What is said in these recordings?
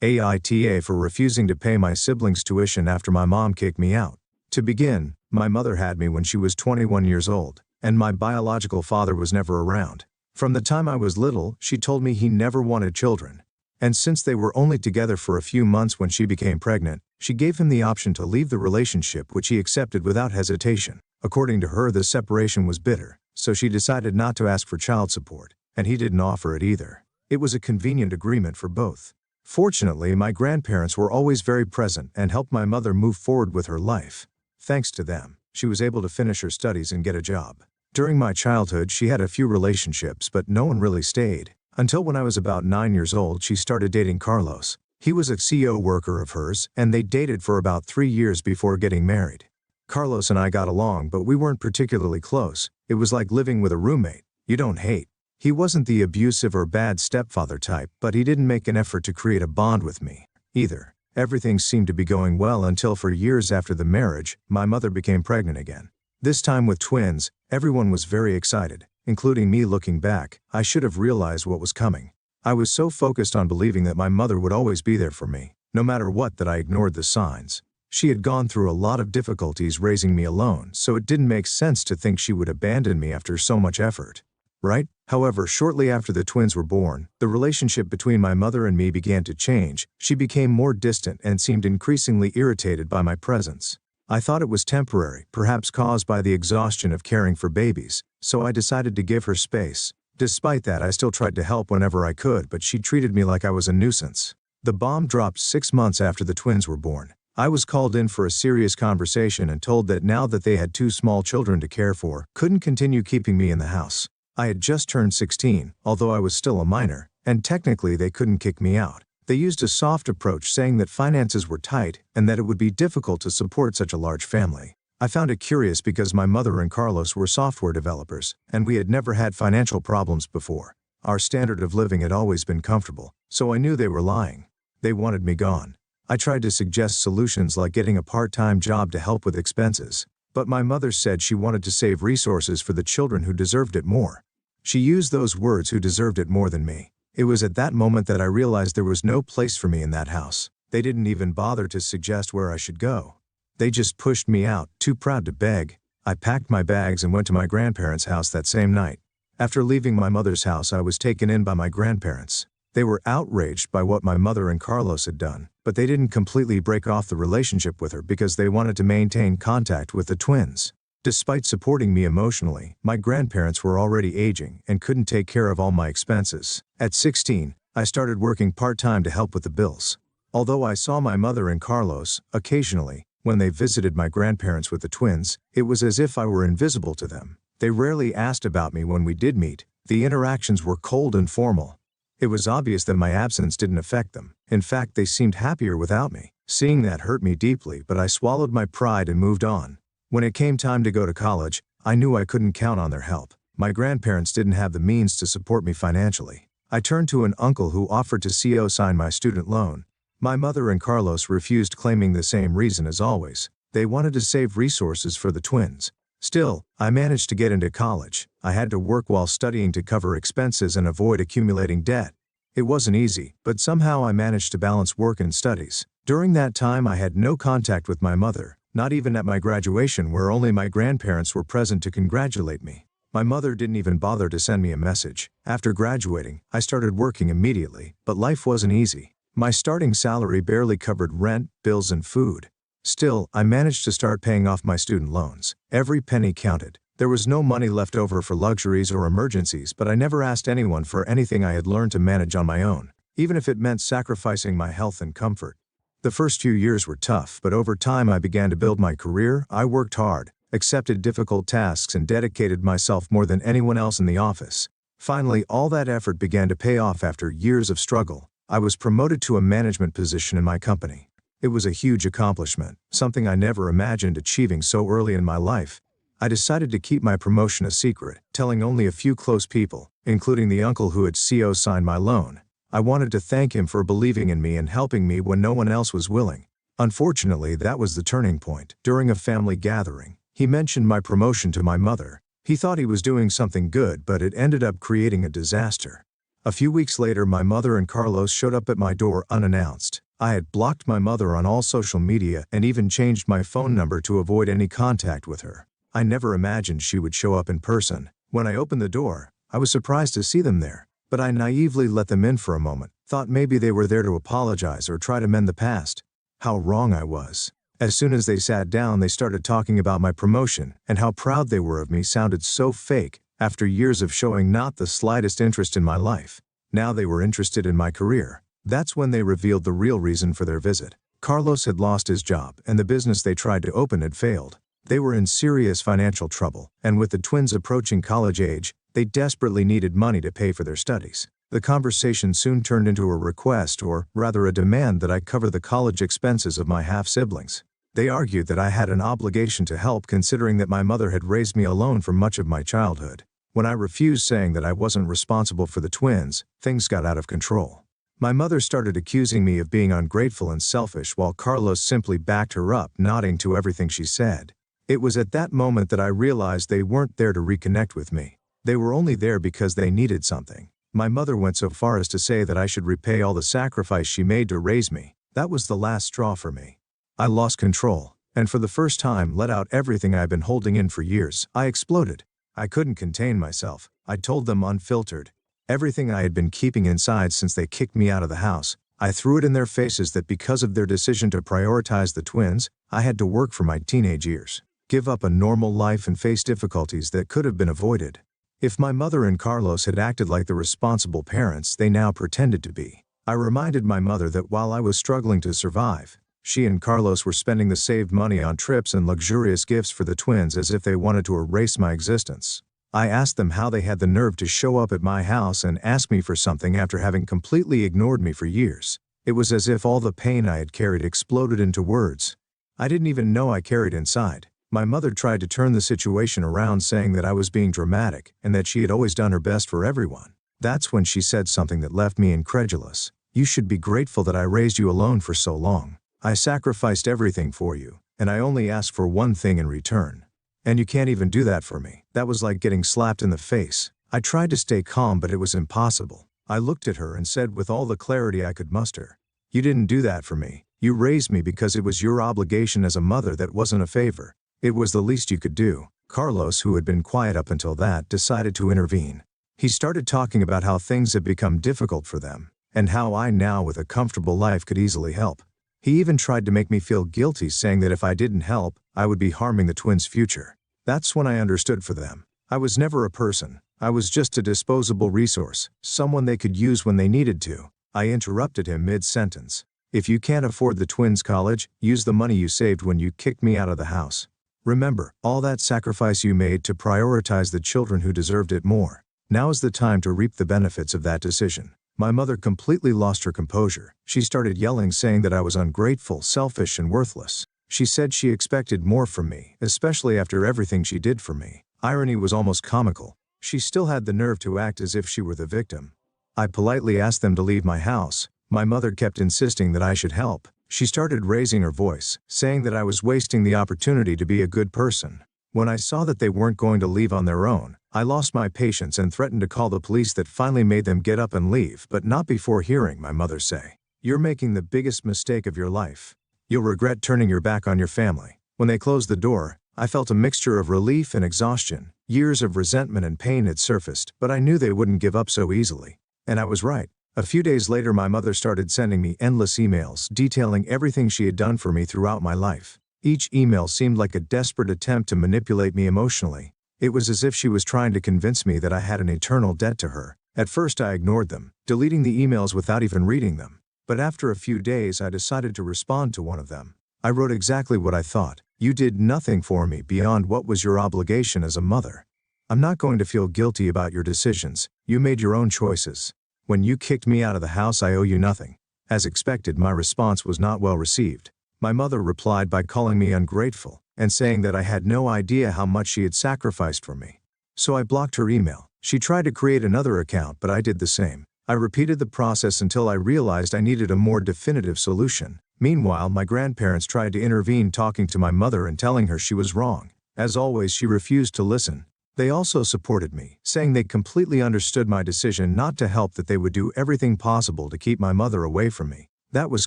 Aita for refusing to pay my siblings' tuition after my mom kicked me out. To begin, my mother had me when she was 21 years old, and my biological father was never around. From the time I was little, she told me he never wanted children. And since they were only together for a few months when she became pregnant, she gave him the option to leave the relationship, which he accepted without hesitation. According to her, the separation was bitter, so she decided not to ask for child support, and he didn't offer it either. It was a convenient agreement for both. Fortunately, my grandparents were always very present and helped my mother move forward with her life. Thanks to them, she was able to finish her studies and get a job. During my childhood, she had a few relationships, but no one really stayed. Until when I was about 9 years old, she started dating Carlos. He was a CO worker of hers, and they dated for about 3 years before getting married. Carlos and I got along, but we weren't particularly close. It was like living with a roommate you don't hate. He wasn't the abusive or bad stepfather type, but he didn't make an effort to create a bond with me either. Everything seemed to be going well until for years after the marriage, my mother became pregnant again. This time with twins. Everyone was very excited, including me. Looking back, I should have realized what was coming. I was so focused on believing that my mother would always be there for me, no matter what, that I ignored the signs. She had gone through a lot of difficulties raising me alone, so it didn't make sense to think she would abandon me after so much effort. Right? However, shortly after the twins were born, the relationship between my mother and me began to change. She became more distant and seemed increasingly irritated by my presence. I thought it was temporary, perhaps caused by the exhaustion of caring for babies, so I decided to give her space. Despite that, I still tried to help whenever I could, but she treated me like I was a nuisance. The bomb dropped 6 months after the twins were born. I was called in for a serious conversation and told that now that they had 2 small children to care for, couldn't continue keeping me in the house. I had just turned 16, although I was still a minor, and technically they couldn't kick me out. They used a soft approach, saying that finances were tight and that it would be difficult to support such a large family. I found it curious because my mother and Carlos were software developers, and we had never had financial problems before. Our standard of living had always been comfortable, so I knew they were lying. They wanted me gone. I tried to suggest solutions like getting a part-time job to help with expenses, but my mother said she wanted to save resources for the children who deserved it more. She used those words, who deserved it more than me. It was at that moment that I realized there was no place for me in that house. They didn't even bother to suggest where I should go. They just pushed me out, too proud to beg. I packed my bags and went to my grandparents' house that same night. After leaving my mother's house, I was taken in by my grandparents. They were outraged by what my mother and Carlos had done, but they didn't completely break off the relationship with her because they wanted to maintain contact with the twins. Despite supporting me emotionally, my grandparents were already aging and couldn't take care of all my expenses. At 16, I started working part-time to help with the bills. Although I saw my mother and Carlos occasionally, when they visited my grandparents with the twins, it was as if I were invisible to them. They rarely asked about me when we did meet. The interactions were cold and formal. It was obvious that my absence didn't affect them. In fact, they seemed happier without me. Seeing that hurt me deeply, but I swallowed my pride and moved on. When it came time to go to college, I knew I couldn't count on their help. My grandparents didn't have the means to support me financially. I turned to an uncle who offered to co-sign my student loan. My mother and Carlos refused, claiming the same reason as always. They wanted to save resources for the twins. Still, I managed to get into college. I had to work while studying to cover expenses and avoid accumulating debt. It wasn't easy, but somehow I managed to balance work and studies. During that time, I had no contact with my mother, not even at my graduation, where only my grandparents were present to congratulate me. My mother didn't even bother to send me a message. After graduating, I started working immediately, but life wasn't easy. My starting salary barely covered rent, bills, and food. Still, I managed to start paying off my student loans. Every penny counted. There was no money left over for luxuries or emergencies, but I never asked anyone for anything I had learned to manage on my own, even if it meant sacrificing my health and comfort. The first few years were tough, but over time I began to build my career. I worked hard, accepted difficult tasks, and dedicated myself more than anyone else in the office. Finally, all that effort began to pay off after years of struggle. I was promoted to a management position in my company. It was a huge accomplishment, something I never imagined achieving so early in my life. I decided to keep my promotion a secret, telling only a few close people, including the uncle who had co-signed my loan. I wanted to thank him for believing in me and helping me when no one else was willing. Unfortunately, that was the turning point. During a family gathering, he mentioned my promotion to my mother. He thought he was doing something good, but it ended up creating a disaster. A few weeks later, my mother and Carlos showed up at my door unannounced. I had blocked my mother on all social media and even changed my phone number to avoid any contact with her. I never imagined she would show up in person. When I opened the door, I was surprised to see them there, but I naively let them in for a moment, thought maybe they were there to apologize or try to mend the past. How wrong I was. As soon as they sat down, they started talking about my promotion and how proud they were of me. Sounded so fake, after years of showing not the slightest interest in my life. Now they were interested in my career. That's when they revealed the real reason for their visit. Carlos had lost his job and the business they tried to open had failed. They were in serious financial trouble, and with the twins approaching college age, they desperately needed money to pay for their studies. The conversation soon turned into a request, or rather a demand, that I cover the college expenses of my half-siblings. They argued that I had an obligation to help, considering that my mother had raised me alone for much of my childhood. When I refused, saying that I wasn't responsible for the twins, things got out of control. My mother started accusing me of being ungrateful and selfish, while Carlos simply backed her up, nodding to everything she said. It was at that moment that I realized they weren't there to reconnect with me. They were only there because they needed something. My mother went so far as to say that I should repay all the sacrifice she made to raise me. That was the last straw for me. I lost control, and for the first time let out everything I'd been holding in for years. I exploded. I couldn't contain myself. I told them unfiltered everything I had been keeping inside since they kicked me out of the house. I threw it in their faces that because of their decision to prioritize the twins, I had to work for my teenage years, give up a normal life and face difficulties that could have been avoided. If my mother and Carlos had acted like the responsible parents they now pretended to be, I reminded my mother that while I was struggling to survive, she and Carlos were spending the saved money on trips and luxurious gifts for the twins as if they wanted to erase my existence. I asked them how they had the nerve to show up at my house and ask me for something after having completely ignored me for years. It was as if all the pain I had carried exploded into words I didn't even know I carried inside. My mother tried to turn the situation around, saying that I was being dramatic and that she had always done her best for everyone. That's when she said something that left me incredulous. "You should be grateful that I raised you alone for so long. I sacrificed everything for you, and I only asked for one thing in return. And you can't even do that for me." That was like getting slapped in the face. I tried to stay calm, but it was impossible. I looked at her and said with all the clarity I could muster, "You didn't do that for me. You raised me because it was your obligation as a mother. That wasn't a favor. It was the least you could do." Carlos, who had been quiet up until that, decided to intervene. He started talking about how things had become difficult for them, and how I now, with a comfortable life, could easily help. He even tried to make me feel guilty, saying that if I didn't help, I would be harming the twins' future. That's when I understood for them. I was never a person. I was just a disposable resource, someone they could use when they needed to. I interrupted him mid-sentence. "If you can't afford the twins' college, use the money you saved when you kicked me out of the house. Remember all that sacrifice you made to prioritize the children who deserved it more. Now is the time to reap the benefits of that decision." My mother completely lost her composure. She started yelling, saying that I was ungrateful, selfish, and worthless. She said she expected more from me, especially after everything she did for me. Irony was almost comical. She still had the nerve to act as if she were the victim. I politely asked them to leave my house. My mother kept insisting that I should help. She started raising her voice, saying that I was wasting the opportunity to be a good person. When I saw that they weren't going to leave on their own, I lost my patience and threatened to call the police. That finally made them get up and leave, but not before hearing my mother say, "You're making the biggest mistake of your life. You'll regret turning your back on your family." When they closed the door, I felt a mixture of relief and exhaustion. Years of resentment and pain had surfaced, but I knew they wouldn't give up so easily. And I was right. A few days later, my mother started sending me endless emails detailing everything she had done for me throughout my life. Each email seemed like a desperate attempt to manipulate me emotionally. It was as if she was trying to convince me that I had an eternal debt to her. At first I ignored them, deleting the emails without even reading them. But after a few days I decided to respond to one of them. I wrote exactly what I thought. "You did nothing for me beyond what was your obligation as a mother. I'm not going to feel guilty about your decisions. You made your own choices. When you kicked me out of the house, I owe you nothing." As expected, my response was not well received. My mother replied by calling me ungrateful and saying that I had no idea how much she had sacrificed for me. So I blocked her email. She tried to create another account, but I did the same. I repeated the process until I realized I needed a more definitive solution. Meanwhile, my grandparents tried to intervene, talking to my mother and telling her she was wrong. As always, she refused to listen. They also supported me, saying they completely understood my decision not to help, that they would do everything possible to keep my mother away from me. That was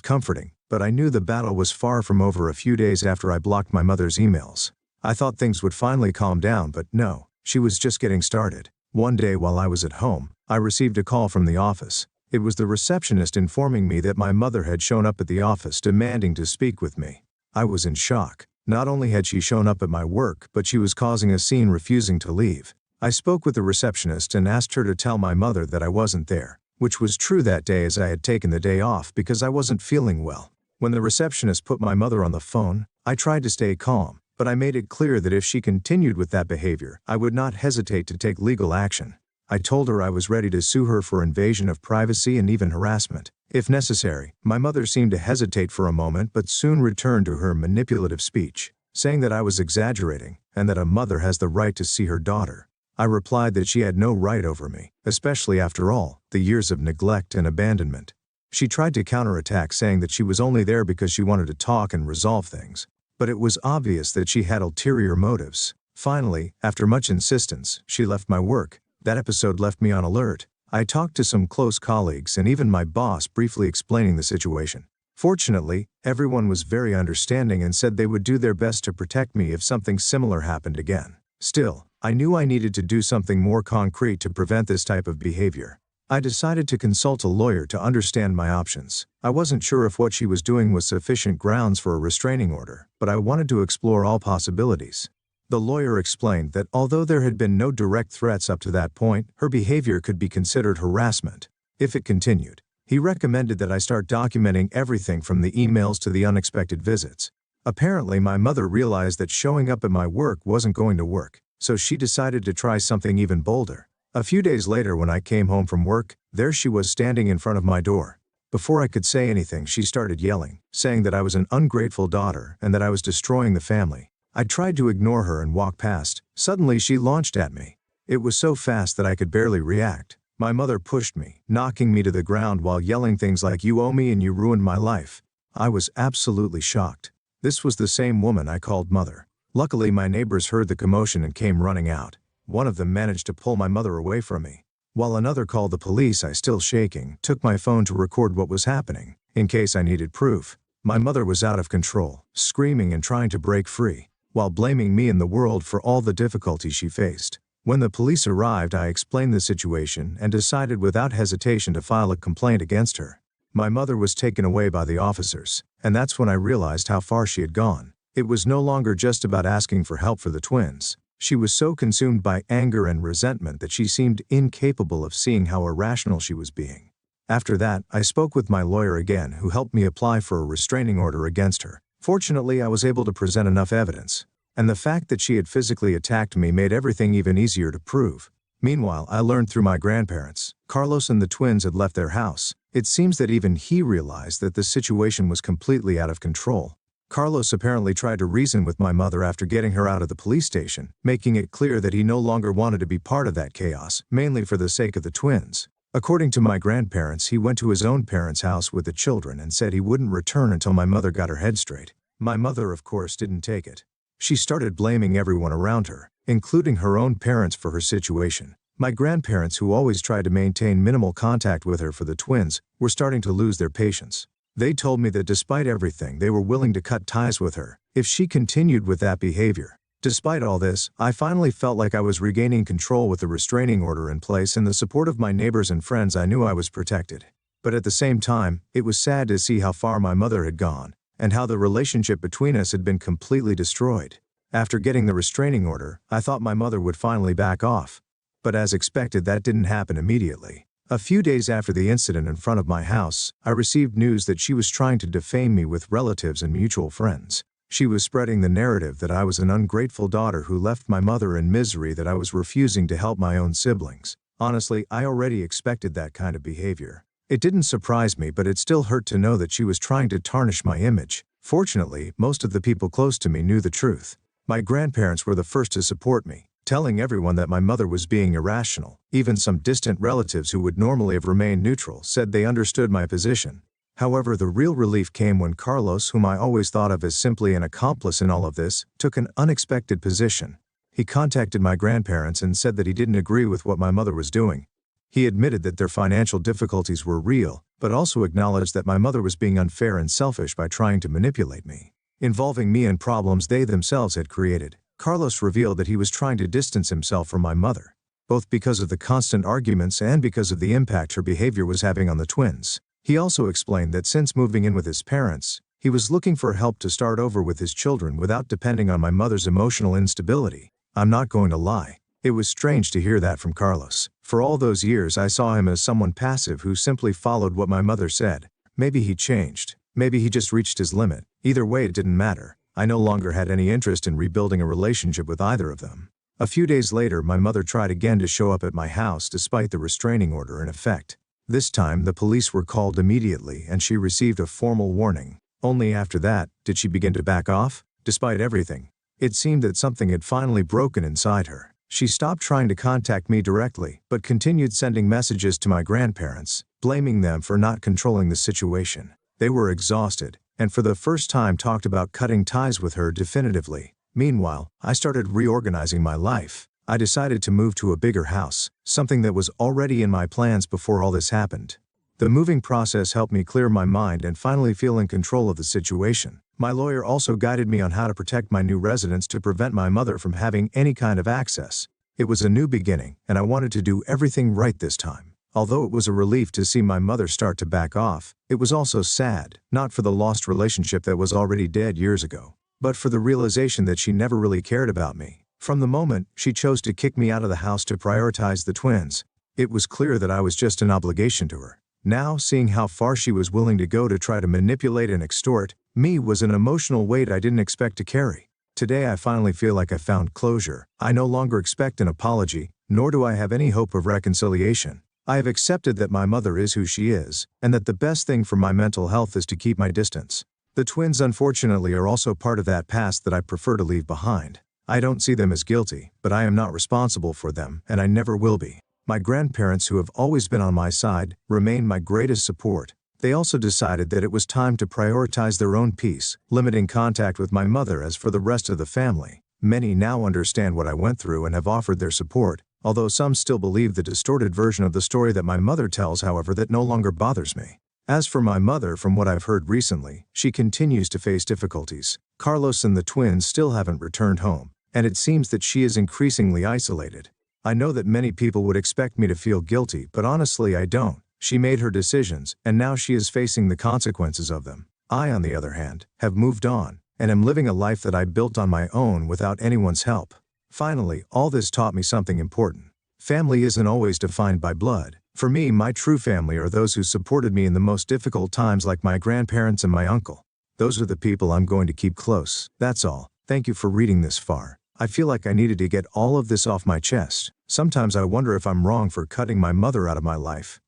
comforting, but I knew the battle was far from over. A few days after I blocked my mother's emails, I thought things would finally calm down, but no, she was just getting started. One day while I was at home, I received a call from the office. It was the receptionist informing me that my mother had shown up at the office demanding to speak with me. I was in shock. Not only had she shown up at my work, but she was causing a scene, refusing to leave. I spoke with the receptionist and asked her to tell my mother that I wasn't there, which was true that day, as I had taken the day off because I wasn't feeling well. When the receptionist put my mother on the phone, I tried to stay calm, but I made it clear that if she continued with that behavior, I would not hesitate to take legal action. I told her I was ready to sue her for invasion of privacy and even harassment, if necessary. My mother seemed to hesitate for a moment but soon returned to her manipulative speech, saying that I was exaggerating and that a mother has the right to see her daughter. I replied that she had no right over me, especially after all the years of neglect and abandonment. She tried to counterattack, saying that she was only there because she wanted to talk and resolve things, but it was obvious that she had ulterior motives. Finally, after much insistence, she left my work. That episode left me on alert. I talked to some close colleagues and even my boss, briefly explaining the situation. Fortunately, everyone was very understanding and said they would do their best to protect me if something similar happened again. Still, I knew I needed to do something more concrete to prevent this type of behavior. I decided to consult a lawyer to understand my options. I wasn't sure if what she was doing was sufficient grounds for a restraining order, but I wanted to explore all possibilities. The lawyer explained that although there had been no direct threats up to that point, her behavior could be considered harassment if it continued. He recommended that I start documenting everything from the emails to the unexpected visits. Apparently, my mother realized that showing up at my work wasn't going to work, so she decided to try something even bolder. A few days later, when I came home from work, there she was standing in front of my door. Before I could say anything, she started yelling, saying that I was an ungrateful daughter and that I was destroying the family. I tried to ignore her and walk past. Suddenly she launched at me. It was so fast that I could barely react. My mother pushed me, knocking me to the ground while yelling things like, "You owe me and you ruined my life." I was absolutely shocked. This was the same woman I called mother. Luckily, my neighbors heard the commotion and came running out. One of them managed to pull my mother away from me, while another called the police. I, still shaking, took my phone to record what was happening, in case I needed proof. My mother was out of control, screaming and trying to break free, while blaming me and the world for all the difficulties she faced. When the police arrived, I explained the situation and decided without hesitation to file a complaint against her. My mother was taken away by the officers, and that's when I realized how far she had gone. It was no longer just about asking for help for the twins. She was so consumed by anger and resentment that she seemed incapable of seeing how irrational she was being. After that, I spoke with my lawyer again, who helped me apply for a restraining order against her. Fortunately, I was able to present enough evidence, and the fact that she had physically attacked me made everything even easier to prove. Meanwhile, I learned through my grandparents, Carlos and the twins had left their house. It seems that even he realized that the situation was completely out of control. Carlos apparently tried to reason with my mother after getting her out of the police station, making it clear that he no longer wanted to be part of that chaos, mainly for the sake of the twins. According to my grandparents, he went to his own parents' house with the children and said he wouldn't return until my mother got her head straight. My mother, of course, didn't take it. She started blaming everyone around her, including her own parents, for her situation. My grandparents, who always tried to maintain minimal contact with her for the twins, were starting to lose their patience. They told me that despite everything, they were willing to cut ties with her if she continued with that behavior. Despite all this, I finally felt like I was regaining control with the restraining order in place and the support of my neighbors and friends. I knew I was protected. But at the same time, it was sad to see how far my mother had gone, and how the relationship between us had been completely destroyed. After getting the restraining order, I thought my mother would finally back off. But as expected, that didn't happen immediately. A few days after the incident in front of my house, I received news that she was trying to defame me with relatives and mutual friends. She was spreading the narrative that I was an ungrateful daughter who left my mother in misery, that I was refusing to help my own siblings. Honestly, I already expected that kind of behavior. It didn't surprise me, but it still hurt to know that she was trying to tarnish my image. Fortunately, most of the people close to me knew the truth. My grandparents were the first to support me, telling everyone that my mother was being irrational. Even some distant relatives who would normally have remained neutral said they understood my position. However, the real relief came when Carlos, whom I always thought of as simply an accomplice in all of this, took an unexpected position. He contacted my grandparents and said that he didn't agree with what my mother was doing. He admitted that their financial difficulties were real, but also acknowledged that my mother was being unfair and selfish by trying to manipulate me, involving me in problems they themselves had created. Carlos revealed that he was trying to distance himself from my mother, both because of the constant arguments and because of the impact her behavior was having on the twins. He also explained that since moving in with his parents, he was looking for help to start over with his children without depending on my mother's emotional instability. I'm not going to lie. It was strange to hear that from Carlos. For all those years I saw him as someone passive who simply followed what my mother said. Maybe he changed. Maybe he just reached his limit. Either way, it didn't matter. I no longer had any interest in rebuilding a relationship with either of them. A few days later, my mother tried again to show up at my house despite the restraining order in effect. This time, the police were called immediately and she received a formal warning. Only after that did she begin to back off. Despite everything, it seemed that something had finally broken inside her. She stopped trying to contact me directly, but continued sending messages to my grandparents, blaming them for not controlling the situation. They were exhausted, and for the first time talked about cutting ties with her definitively. Meanwhile, I started reorganizing my life. I decided to move to a bigger house, something that was already in my plans before all this happened. The moving process helped me clear my mind and finally feel in control of the situation. My lawyer also guided me on how to protect my new residence to prevent my mother from having any kind of access. It was a new beginning, and I wanted to do everything right this time. Although it was a relief to see my mother start to back off, it was also sad, not for the lost relationship that was already dead years ago, but for the realization that she never really cared about me. From the moment she chose to kick me out of the house to prioritize the twins, it was clear that I was just an obligation to her. Now, seeing how far she was willing to go to try to manipulate and extort me was an emotional weight I didn't expect to carry. Today I finally feel like I found closure. I no longer expect an apology, nor do I have any hope of reconciliation. I have accepted that my mother is who she is, and that the best thing for my mental health is to keep my distance. The twins unfortunately are also part of that past that I prefer to leave behind. I don't see them as guilty, but I am not responsible for them, and I never will be. My grandparents, who have always been on my side, remain my greatest support. They also decided that it was time to prioritize their own peace, limiting contact with my mother as for the rest of the family. Many now understand what I went through and have offered their support, although some still believe the distorted version of the story that my mother tells, however, that no longer bothers me. As for my mother, from what I've heard recently, she continues to face difficulties. Carlos and the twins still haven't returned home, and it seems that she is increasingly isolated. I know that many people would expect me to feel guilty, but honestly I don't. She made her decisions, and now she is facing the consequences of them. I, on the other hand, have moved on, and am living a life that I built on my own without anyone's help. Finally, all this taught me something important. Family isn't always defined by blood. For me, my true family are those who supported me in the most difficult times, like my grandparents and my uncle. Those are the people I'm going to keep close. That's all. Thank you for reading this far. I feel like I needed to get all of this off my chest. Sometimes I wonder if I'm wrong for cutting my mother out of my life.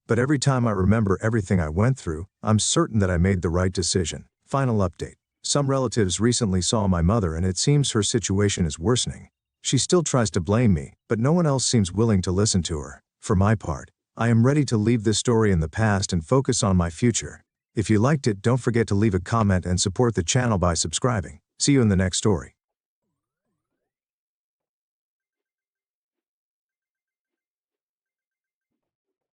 But every time I remember everything I went through, I'm certain that I made the right decision. Final update. Some relatives recently saw my mother and it seems her situation is worsening. She still tries to blame me, but no one else seems willing to listen to her. For my part, I am ready to leave this story in the past and focus on my future. If you liked it, don't forget to leave a comment and support the channel by subscribing. See you in the next story.